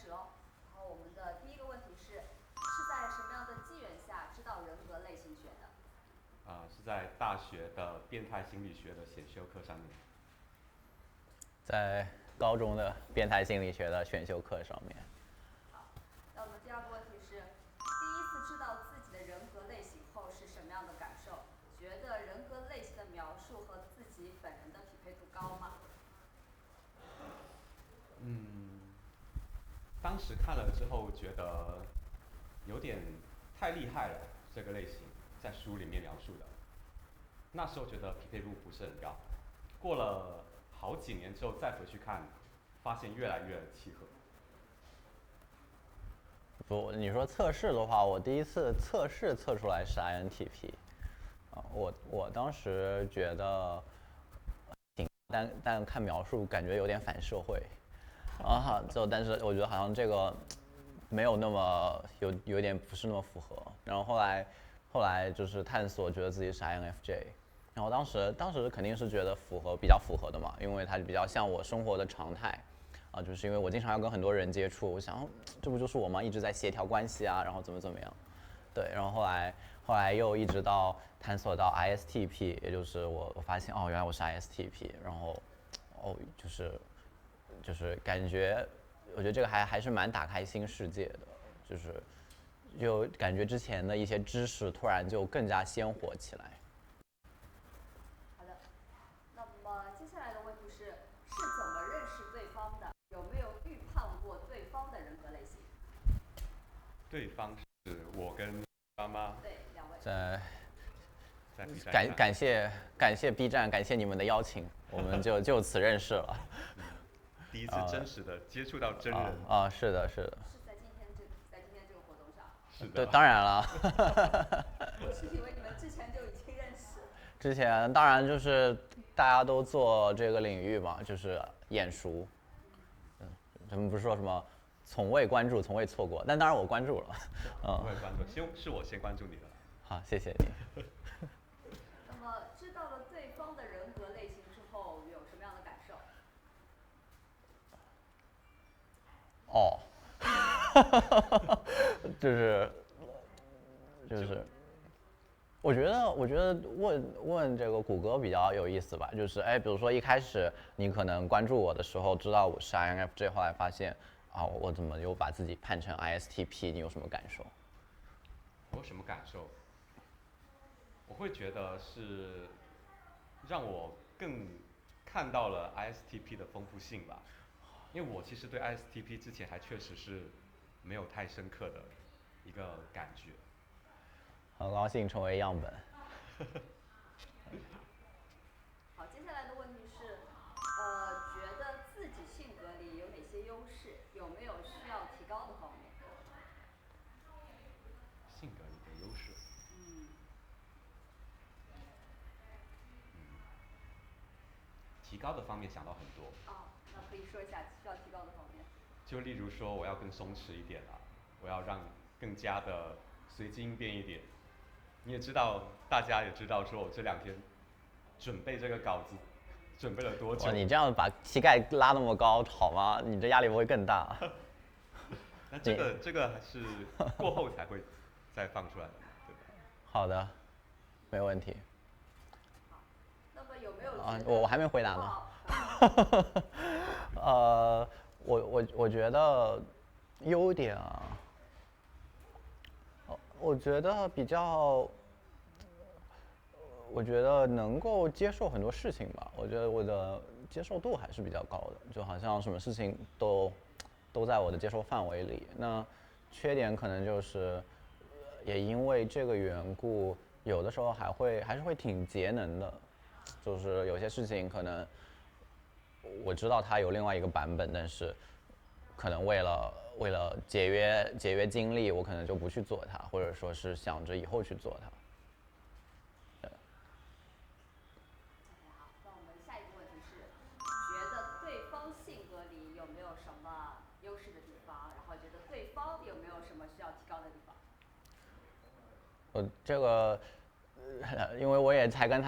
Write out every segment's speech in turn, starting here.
始喽。然后我们的第一个问题是在什么样的机缘下知道人格类型学的？是在大学的变态心理学的选修课上面。在高中的变态心理学的选修课上面。好，那我们第二个问题是，第一次知道自己的人格类型后是什么样的感受？觉得人格类型的描述和自己本人的匹配度高吗？当时看了之后觉得有点太厉害了，这个类型在书里面描述的。那时候觉得匹配度不是很高，过了好几年之后再回去看，发现越来越契合。不，你说测试的话，我第一次测试测出来是 INTP，我当时觉得但看描述感觉有点反社会，但是我觉得好像这个没有那么有点不是那么符合，然后后来就是探索，觉得自己是 INFJ，然后当时肯定是觉得比较符合的嘛，因为它比较像我生活的常态。就是因为我经常要跟很多人接触，我想这不就是我吗？一直在协调关系啊，然后怎么样，对，然后后来又一直到探索到 ISTP， 也就是我发现原来我是 ISTP， 然后就是感觉，我觉得这个还是蛮打开新世界的，就感觉之前的一些知识突然就更加鲜活起来。好的，那么接下来的问题是怎么认识对方的？有没有预判过对方的人格类型？对方是我跟妈妈。对，两位。在 B 站上。感谢 B 站，感谢你们的邀请，我们就此认识了。第一次真实的接触到真人。是的。是在今天这个活动上。是的。对，当然了。我是以为你们之前就已经认识。之前当然就是大家都做这个领域嘛，就是眼熟。他们不是说什么从未关注，从未错过，但当然我关注了。我也关注，是我先关注你的。好，谢谢你。那么知道了对方的人格类型之后，有什么样的感受？就是，我觉得问这个谷歌比较有意思吧，就是比如说一开始你可能关注我的时候，知道我是 INFJ， 后来发现我怎么又把自己判成 ISTP， 你有什么感受？我有什么感受？我会觉得是让我更看到了 ISTP 的丰富性吧，因为我其实对 ISTP 之前还确实是没有太深刻的一个感觉。很高兴成为样本。好，接下来的问题是，觉得自己性格里有哪些优势？有没有需要提高的方面？性格里的优势。提高的方面想到很多。那可以说一下需要提高的方面。就例如说，我要更松弛一点了，我要让更加的随机应变一点。你也知道，大家也知道，说我这2天准备这个稿子，准备了多久？你这样把膝盖拉那么高好吗？你这压力不会更大？那这个还是过后才会再放出来的，对吧？好的，没问题。好，那么有没有我还没回答呢。我觉得优点我觉得我觉得能够接受很多事情吧。我觉得我的接受度还是比较高的，就好像什么事情都在我的接受范围里。那缺点可能就是也因为这个缘故，有的时候还是会挺节能的，就是有些事情可能我知道它有另外一个版本，但是可能为了节约精力，我可能就不去做它，或者说是想着以后去做它。好，那我们下一个问题是，觉得对方性格里有没有什么优势的地方？然后觉得对方有没有什么需要提高的地方？这个，因为我也才跟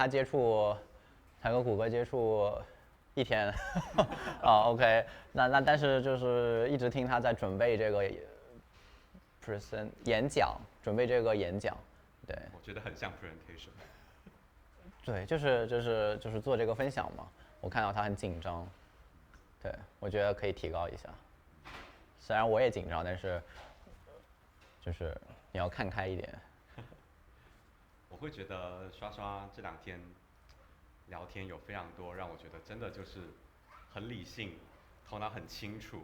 谷歌接触一天。啊，OK，那但是就是一直听他在准备这个演讲，准备这个演讲，对。我觉得很像 presentation。对，就是做这个分享嘛，我看到他很紧张，对，我觉得可以提高一下。虽然我也紧张，但是就是你要看开一点。我会觉得刷刷这2天聊天有非常多让我觉得真的就是很理性，头脑很清楚，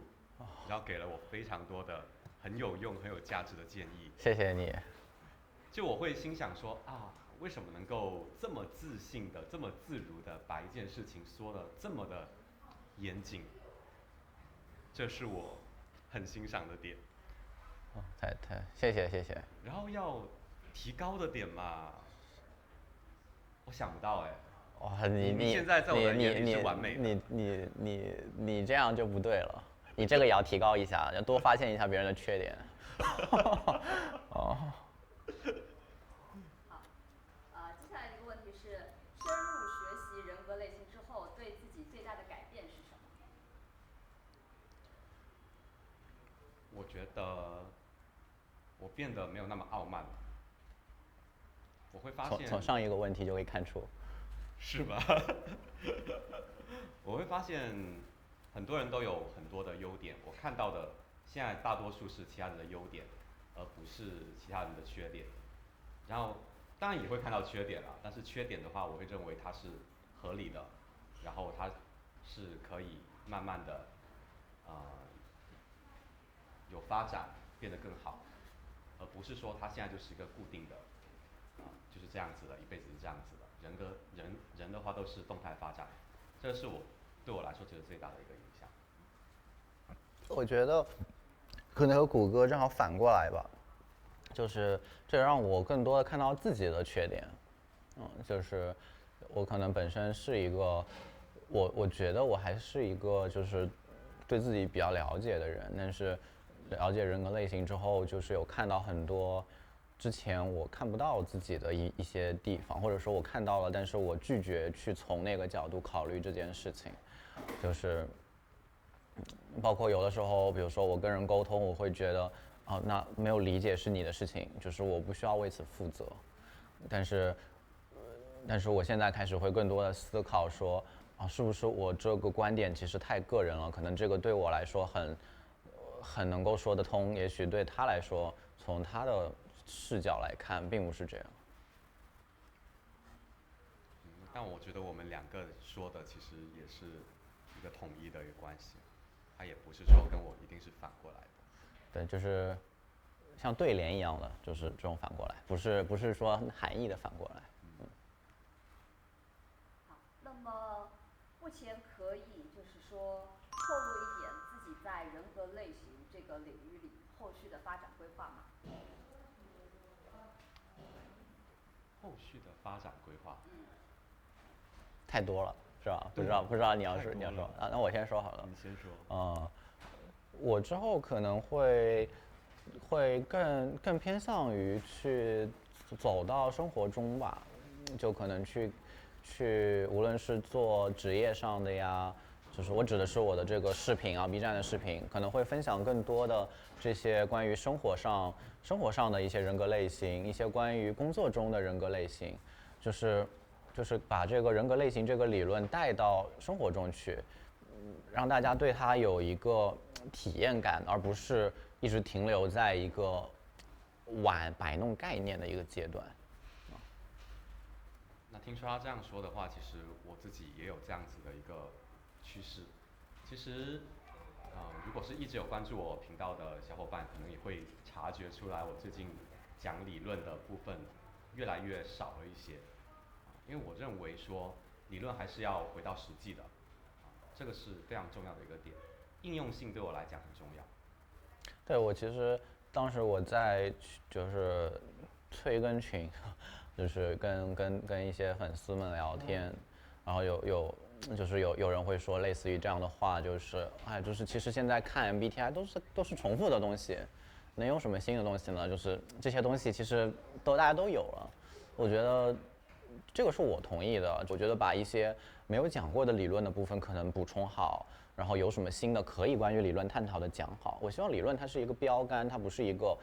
然后给了我非常多的很有用、很有价值的建议。谢谢你。就我会心想说啊，为什么能够这么自信的、这么自如的把一件事情说得这么的严谨？这是我很欣赏的点。谢谢。然后要提高的点嘛，我想不到哎。哇，你现在在我的眼里是完美的。你这样就不对了，你这个也要提高一下，要多发现一下别人的缺点。哦。好，接下来一个问题是，深入学习人格类型之后，对自己最大的改变是什么？我觉得我变得没有那么傲慢了。我会发现从上一个问题就可以看出。是吧？我会发现很多人都有很多的优点，我看到的现在大多数是其他人的优点，而不是其他人的缺点。然后当然也会看到缺点啦，但是缺点的话，我会认为它是合理的，然后它是可以慢慢的有发展，变得更好，而不是说它现在就是一个固定的就是这样子的，一辈子是这样子的。人的话都是动态发展，这是对我来说觉得最大的一个影响。我觉得可能和谷歌正好反过来吧，就是这让我更多的看到自己的缺点。就是我可能本身是一个，我觉得我还是一个就是对自己比较了解的人，但是了解人格类型之后，就是有看到很多之前我看不到自己的一些地方，或者说我看到了，但是我拒绝去从那个角度考虑这件事情。就是包括有的时候，比如说我跟人沟通，我会觉得那没有理解是你的事情，就是我不需要为此负责。但是我现在开始会更多的思考说是不是我这个观点其实太个人了，可能这个对我来说很能够说得通，也许对他来说从他的视角来看并不是这样。但我觉得我们2个说的其实也是一个统一的一个关系，它也不是说跟我一定是反过来的。对，就是像对联一样的，就是这种反过来，不是说含义的反过来。好，那么目前可以就是说透露一点自己在人格类型这个领域里后续的发展规划吗？后续的发展规划？太多了，是吧？不知道你要说那我先说好了。你先说。我之后可能会更偏向于去走到生活中吧，就可能去无论是做职业上的呀，就是我指的是我的这个视频啊，B 站的视频，可能会分享更多的这些关于生活上的一些人格类型，一些关于工作中的人格类型，就是把这个人格类型这个理论带到生活中去，让大家对它有一个体验感，而不是一直停留在一个摆弄概念的一个阶段。那听说他这样说的话，其实我自己也有这样子的一个趋势。其实，如果是一直有关注我频道的小伙伴，可能也会察觉出来，我最近讲理论的部分越来越少了一些。因为我认为说理论还是要回到实际的，这个是非常重要的一个点，应用性对我来讲很重要。对，我其实当时我在就是催更群，就是跟一些粉丝们聊天，然后有人会说类似于这样的话，就是其实现在看 MBTI 都是重复的东西，能有什么新的东西呢？就是这些东西其实大家都有了。我觉得这个是我同意的。我觉得把一些没有讲过的理论的部分可能补充好，然后有什么新的可以关于理论探讨的讲好。我希望理论它是一个标杆，它不是一个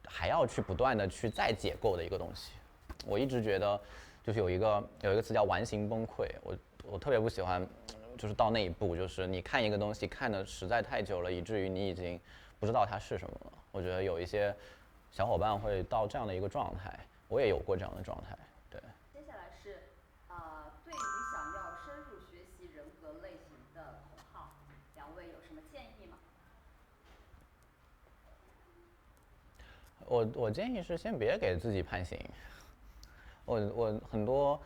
还要去不断的去再解构的一个东西。我一直觉得就是有一个词叫完形崩溃，我特别不喜欢，就是到那一步，就是你看一个东西看的实在太久了，以至于你已经不知道它是什么了。我觉得有一些小伙伴会到这样的一个状态，我也有过这样的状态。对。接下来是对于想要深入学习人格类型的同好，两位有什么建议吗？我建议是先别给自己判刑。我很多，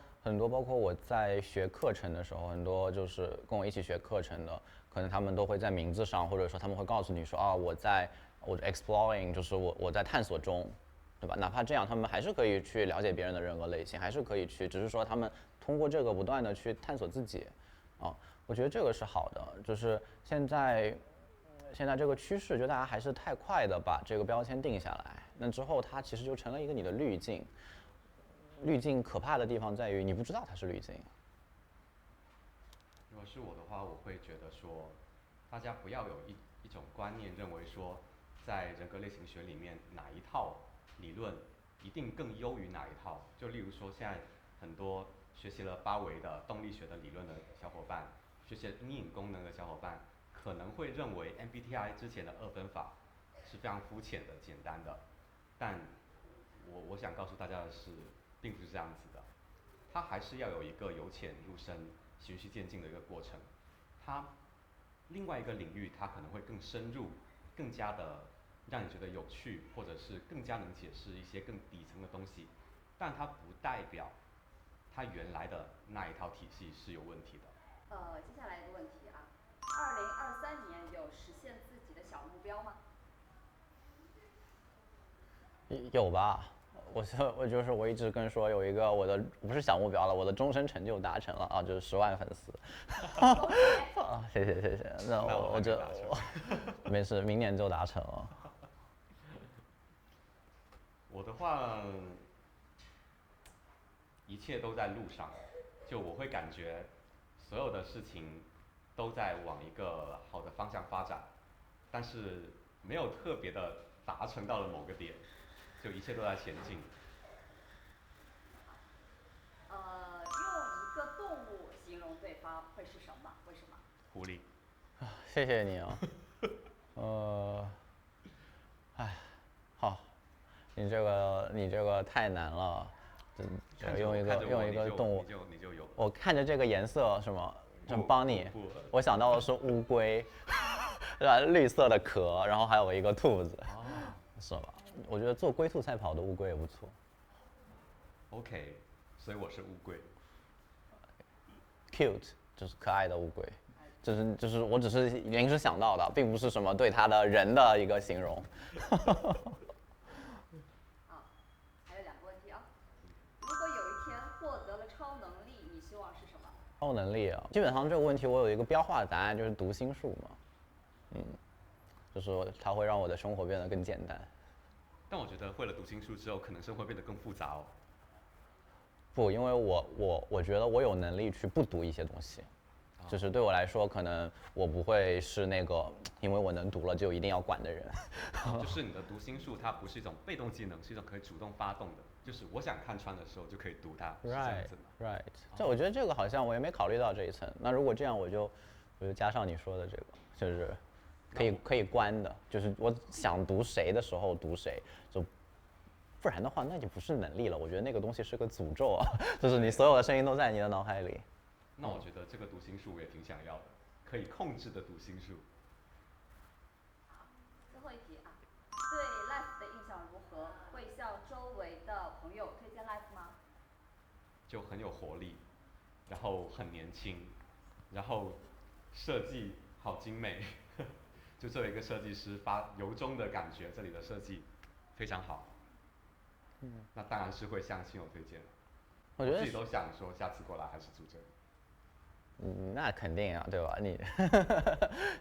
包括我在学课程的时候，很多就是跟我一起学课程的，可能他们都会在名字上，或者说他们会告诉你说我 exploring， 就是我在探索中，对吧？哪怕这样，他们还是可以去了解别人的人格类型，还是可以去，只是说他们通过这个不断的去探索自己，我觉得这个是好的。就是现在这个趋势，就大家还是太快的把这个标签定下来，那之后它其实就成了一个你的滤镜。滤镜可怕的地方在于你不知道它是滤镜。如果是我的话，我会觉得说，大家不要有一种观念，认为说，在人格类型学里面哪一套理论一定更优于哪一套。就例如说，现在很多学习了八维的动力学的理论的小伙伴，学习了阴影功能的小伙伴，可能会认为 MBTI 之前的2分法是非常肤浅的、简单的。但我想告诉大家的是，并不是这样子的，它还是要有一个由浅入深、循序渐进的一个过程。它另外一个领域，它可能会更深入，更加的让你觉得有趣，或者是更加能解释一些更底层的东西。但它不代表它原来的那一套体系是有问题的。接下来一个问题2023年有实现自己的小目标吗？有吧？我一直跟说有一个我的不是小目标了，我的终身成就达成了就是10万粉丝。谢谢。那我就没事，明年就达成了。我的话，一切都在路上，就我会感觉所有的事情都在往一个好的方向发展，但是没有特别的达成到了某个点，就一切都在前进。用一个动物形容对方会是什么？为什么？狐狸。谢谢你啊。好，你这个太难了。用一个动物，你就有。我看着这个颜色什么，真帮你。我想到的是乌龟，对吧？绿色的壳，然后还有一个兔子，是吧？我觉得做龟兔赛跑的乌龟也不错。OK， 所以我是乌龟。Cute 就是可爱的乌龟，就是我只是临时想到的，并不是什么对它的人的一个形容。还有2个问题啊。如果有一天获得了超能力，你希望是什么？超能力啊，基本上这个问题我有一个标化的答案，就是读心术嘛。就是它会让我的生活变得更简单。但我觉得会了读心术之后，可能生活变得更复杂哦。不，因为我觉得我有能力去不读一些东西，就是对我来说，可能我不会是那个因为我能读了就一定要管的人。就是你的读心术，它不是一种被动技能，是一种可以主动发动的。就是我想看穿的时候就可以读它，是这样子的。Right。这我觉得这个好像我也没考虑到这一层。那如果这样，我就加上你说的这个，就是可以关的，就是我想读谁的时候读谁，就不然的话那就不是能力了。我觉得那个东西是个诅咒啊，就是你所有的声音都在你的脑海里。那我觉得这个读心术我也挺想要的，可以控制的读心术。最后一题啊，对 Life 的印象如何？会向周围的朋友推荐 Life 吗？就很有活力，然后很年轻，然后设计好精美，就作为一个设计师发由衷的感觉，这里的设计非常好。那当然是会向亲友推荐。我自己都想说下次过来还是住这里。那肯定啊，对吧？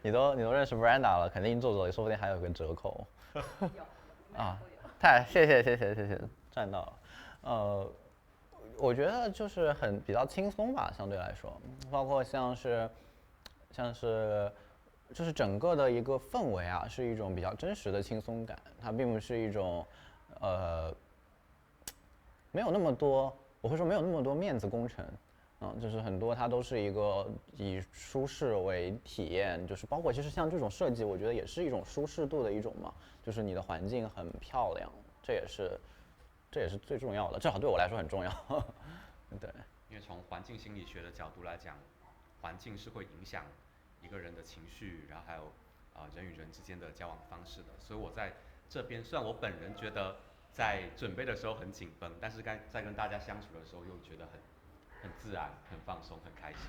你都认识 Brenda 了，肯定住这里，说不定还有个折扣。有，啊，谢谢，赚到了。我觉得就是比较轻松吧，相对来说，包括像是就是整个的一个氛围啊，是一种比较真实的轻松感，它并不是一种没有那么多，我会说没有那么多面子工程。就是很多它都是一个以舒适为体验，就是包括其实像这种设计，我觉得也是一种舒适度的一种嘛，就是你的环境很漂亮，这也是最重要的，至少对我来说很重要。对，因为从环境心理学的角度来讲，环境是会影响一个人的情绪，然后还有人与人之间的交往方式的。所以我在这边，虽然我本人觉得在准备的时候很紧绷，但是在跟大家相处的时候又觉得很自然、很放松、很开心。